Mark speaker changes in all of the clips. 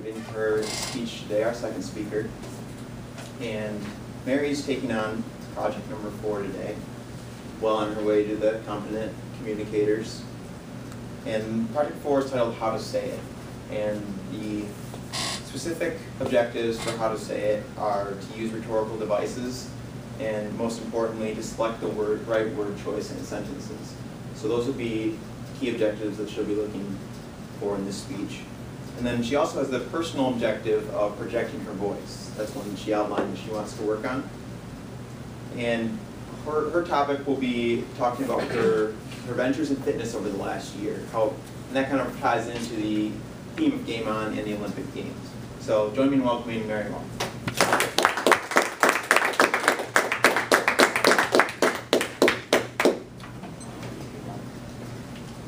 Speaker 1: giving her speech today, our second speaker. And Mary's taking on project number 4 today, well on her way to the Competent Communicators. And project 4 is titled How to Say It. And the specific objectives for How to Say It are to use rhetorical devices, and most importantly, to select the right word choice in sentences. So those would be key objectives that she'll be looking for in this speech. And then she also has the personal objective of projecting her voice. That's one she outlined that she wants to work on. And her topic will be talking about her ventures in fitness over the last year. And that kind of ties into the theme of Game On and the Olympic Games. So join me in welcoming Mary Wong.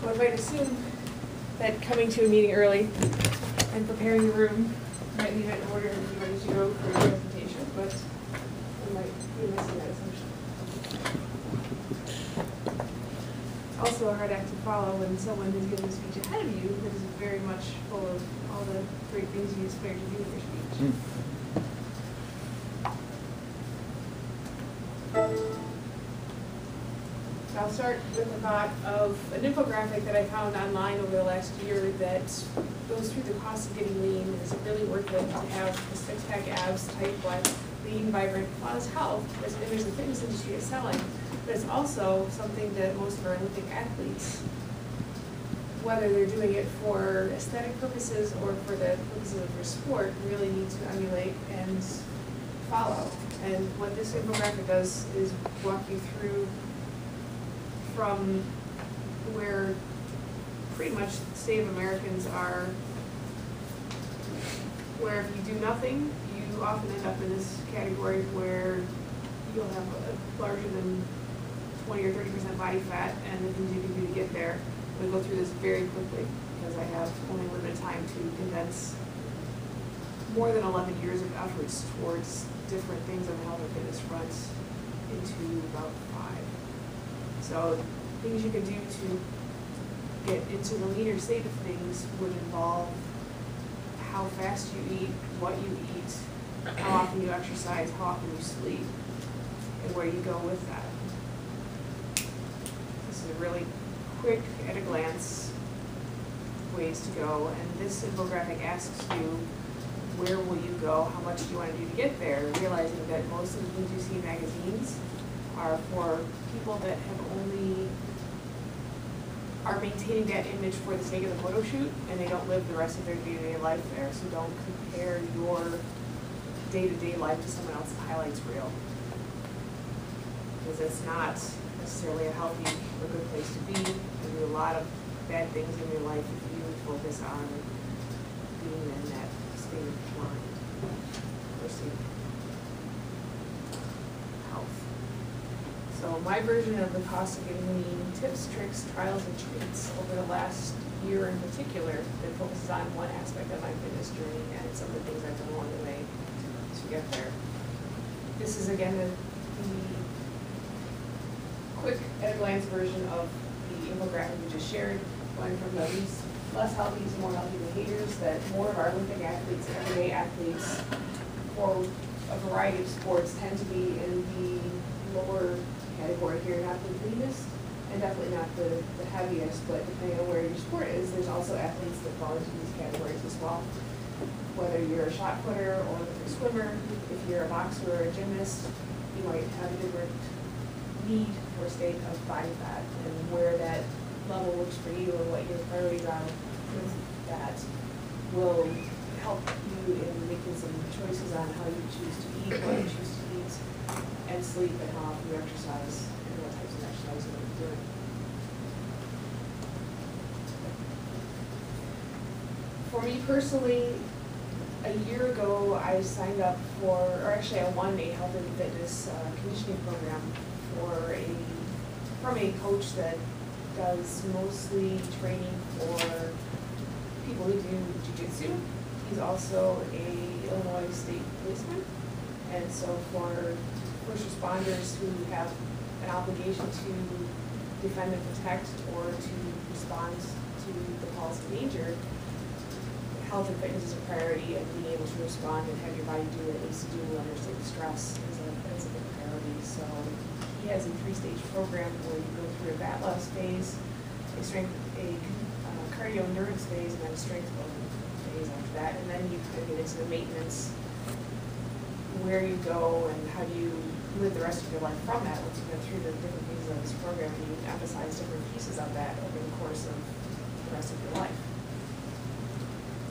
Speaker 2: One might assume that coming to a meeting early and preparing the room might leave it in order and be ready to go for a presentation, but we might be missing that assumption. Also a hard act to follow when someone has given a speech ahead of you that is very much full of all the great things you aspire to do in your speech. I'll start with the thought of an infographic that I found online over the last year that goes through the cost of getting lean. Is it really worth it to have the six-pack abs, tight butt, lean, vibrant? Well, it's health. There's the fitness industry is selling, but it's also something that most of our Olympic athletes, whether they're doing it for aesthetic purposes or for the purposes of their sport, really need to emulate and follow. And what this infographic does is walk you through from where pretty much the state of Americans are, where if you do nothing, you often end up in this category where you'll have a larger than 20 or 30% body fat, and the things you can do to get there. I'm going to go through this very quickly because I have only limited time to condense more than 11 years of efforts towards different things on the health and fitness front into about 5. So things you can do to get into the leaner state of things would involve how fast you eat, what you eat, how often you exercise, how often you sleep, and where you go with that. This is a really quick, at a glance, ways to go. And this infographic asks you, where will you go? How much do you want to do to get there? Realizing that most of the things you see in magazines are for people that are maintaining that image for the sake of the photo shoot, and they don't live the rest of their day-to-day life there. So don't compare your day-to-day life to someone else's highlights reel, because it's not necessarily a healthy or good place to be. There'll be a lot of bad things in your life if you focus on being in that state of mind or state of health. So my version of the cost of getting lean, tips, tricks, trials, and treats over the last year in particular that focuses on one aspect of my fitness journey and some of the things I've done along the way to get there. This is again the quick at a glance version of the infographic we just shared, going from the less healthy to more healthy behaviors that more of our Olympic athletes, everyday athletes, for a variety of sports tend to be in the lower category here, not the cleanest and definitely not the heaviest, but depending on where your sport is, there's also athletes that fall into these categories as well. Whether you're a shot putter or a swimmer, if you're a boxer or a gymnast, you might have a different need for a state of body fat, and where that level works for you and what your priorities are with that will help you in making some choices on how you choose to eat, what you choose to eat, and sleep, and how often you exercise, and what types of exercise you're doing. For me personally, a year ago I signed up for, or actually I won a health and fitness conditioning program from a coach that does mostly training for people who do jiu-jitsu. He's also a Illinois State policeman, and so for first responders who have an obligation to defend and protect or to respond to the calls of danger, health and fitness is a priority, and being able to respond and have your body do what it needs to do under stress is a big priority. So he has a 3-stage program where you go through a fat loss phase, a cardio endurance phase, and then a strength building phase after that. And then you kind of get into the maintenance, where you go and how do you live the rest of your life from that once you go through the different phases of this program, and you emphasize different pieces of that over the course of the rest of your life.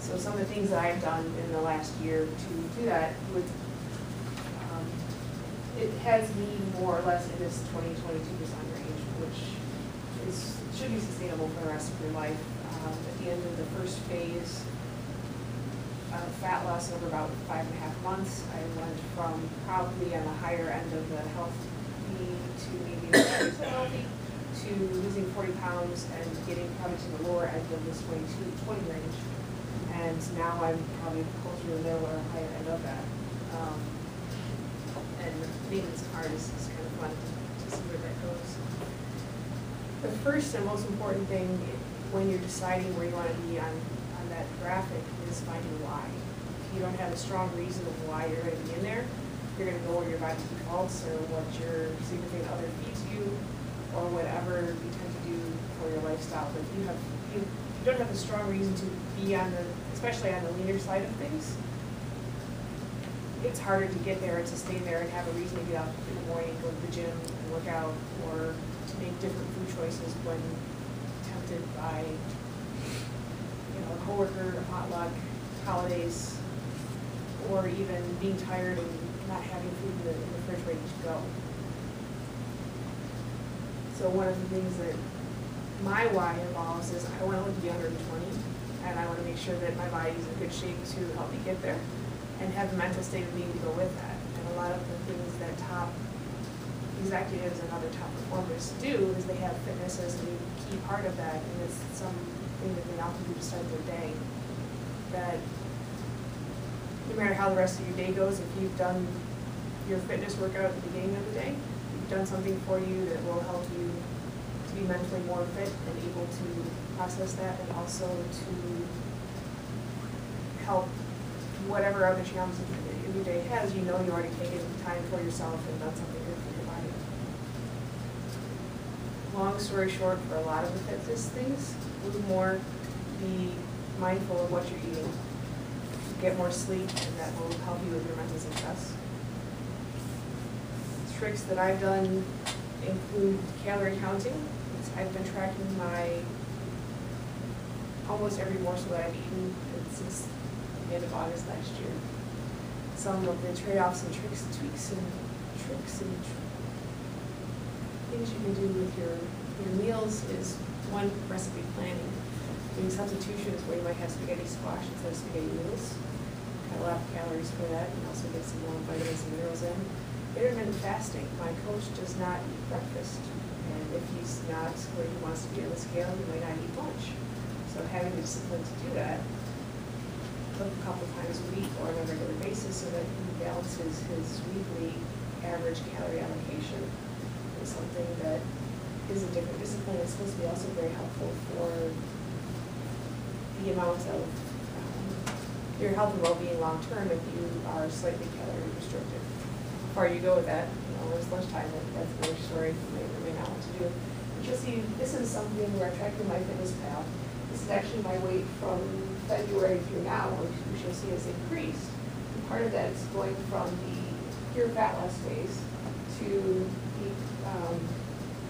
Speaker 2: So some of the things that I've done in the last year to do that would, it has me more or less in this 20-22% range, which should be sustainable for the rest of your life. At the end of the first phase, fat loss over about 5.5 months, I went from probably on the higher end of the healthy to maybe 30% healthy to losing 40 pounds and getting probably to the lower end of this 20 range. And now I'm probably closer to the middle or higher end of that. And maintenance part is kind of fun to see where that goes. The first and most important thing when you're deciding where you want to be on that graphic is finding why. If you don't have a strong reason of why you're going to be in there, you're going to go where your body defaults or what your significant other feeds you or whatever you tend to do for your lifestyle. But if you don't have a strong reason to be especially on the leaner side of things, it's harder to get there and sustain there and have a reason to get up in the morning, go to the gym and work out, or to make different food choices when tempted by a coworker, a potluck, holidays, or even being tired and not having food in the fridge ready to go. So one of the things that my why involves is I want to live beyond 20, and I want to make sure that my body is in good shape to help me get there, and have the mental state of being to go with that. And a lot of the things that top executives and other top performers do is they have fitness as a key part of that, and it's something that they often do to start their day. That no matter how the rest of your day goes, if you've done your fitness workout at the beginning of the day, you've done something for you that will help you to be mentally more fit and able to process that, and also to help whatever other challenges your day has, you know you already taken time for yourself and done something good for your body. Long story short, for a lot of the fitness things, do more, be mindful of what you're eating, get more sleep, and that will help you with your mental success. Tricks that I've done include calorie counting. I've been tracking almost every morsel that I've eaten since the end of August last year. Some of the trade-offs and tweaks and things you can do with your meals is one, recipe planning. Doing substitutions where you might have spaghetti squash instead of spaghetti noodles. Got a lot of calories for that, and also get some more vitamins and minerals in. Intermittent fasting. My coach does not eat breakfast, and if he's not where he wants to be on the scale, he might not eat lunch. So having the discipline to do that a couple times a week or on a regular basis so that he balances his weekly average calorie allocation is something that is a different discipline. It's supposed to be also very helpful for the amount of your health and well-being long term if you are slightly calorie restricted. Before you go with that, it's lunchtime, that's another story you may or may not want to do. But you'll see, this is something where I'm tracking MyFitnessPal. This is actually my weight from February through now, which you'll see has increased. And part of that is going from the pure fat loss phase to the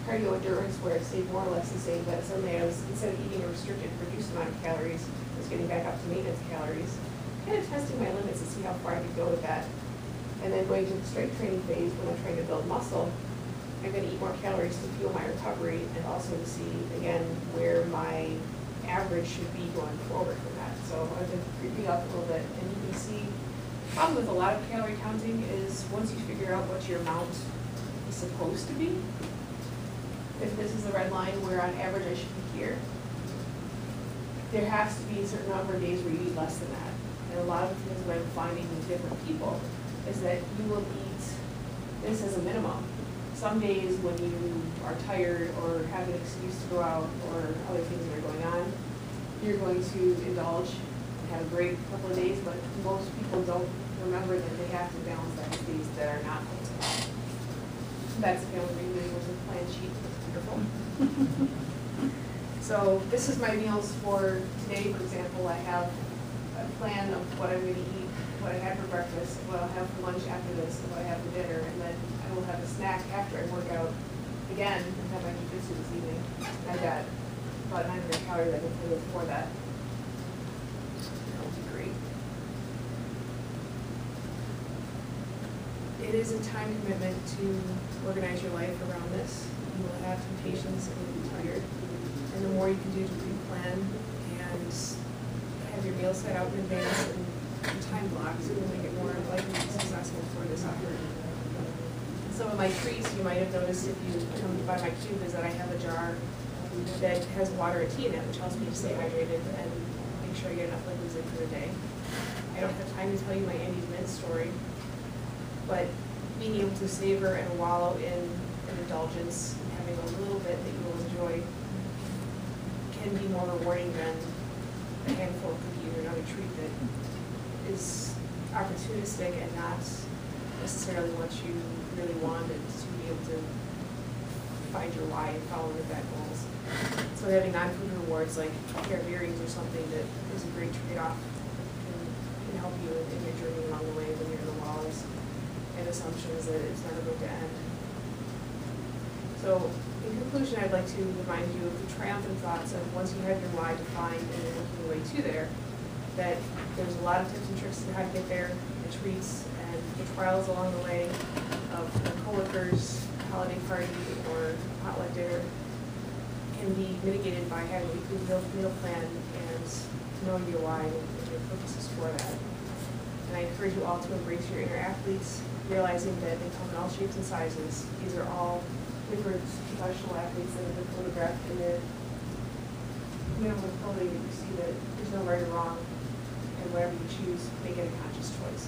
Speaker 2: cardio endurance, where it stayed more or less the same, but suddenly I was, instead of eating a restricted, reduced amount of calories, I was getting back up to maintenance calories. Kind of testing my limits to see how far I could go with that. And then going to the strength training phase when I'm trying to build muscle, I'm going to eat more calories to fuel my recovery and also to see, again, where my average should be going forward from that. So I've been creeping up a little bit, and you can see the problem with a lot of calorie counting is once you figure out what your amount is supposed to be, if this is the red line where on average I should be here, there has to be a certain number of days where you eat less than that. And a lot of the things that I'm finding with different people is that you will eat this as a minimum. Some days when you are tired or have an excuse to go out or other things that are going on, you're going to indulge had a great couple of days, but most people don't remember that they have to balance that with days that are not full. That's the only reason was a plan sheet, it's wonderful. So this is my meals for today, for example. I have a plan of what I'm gonna eat, what I had for breakfast, what I'll have for lunch after this, and what I have for dinner, and then I will have a snack after I work out again, and have my jujitsu this evening. I've got about 900 calories I can play with for that. That'll be great. It is a time commitment to organize your life around this. You will have temptations and you'll be tired. And the more you can do to pre-plan and have your meals set out in advance and time blocks, it will make it more likely to be successful for this effort. Some of my treats you might have noticed if you come by my cube is that I have a jar that has water and tea in it, which helps me to stay hydrated and make sure I get enough liquids in for the day. I don't have time to tell you my Andy's Mint story, but being able to savor and wallow in an indulgence and having a little bit that you will enjoy can be more rewarding than a handful of cookies or another treat that is opportunistic and not necessarily what you really wanted to be able to find your why and follow your bad goals. So having non-food rewards like carrot earrings or something that is a great trade-off can help you in your journey along the way when you're in the walls and assumptions that it's never going to end. So in conclusion, I'd like to remind you of the triumphant thoughts of once you have your why defined and you're working your way to there, that there's a lot of tips and tricks on how to get there, the treats and the trials along the way of a coworkers, holiday party, or potluck dinner can be mitigated by having a weekly meal plan and knowing your why and your purposes for that. And I encourage you all to embrace your inner athletes, realizing that they come in all shapes and sizes. These are all different professional athletes that have been photographed in the minimum clothing that you see that there's no right or wrong, and whatever you choose, make it a conscious choice.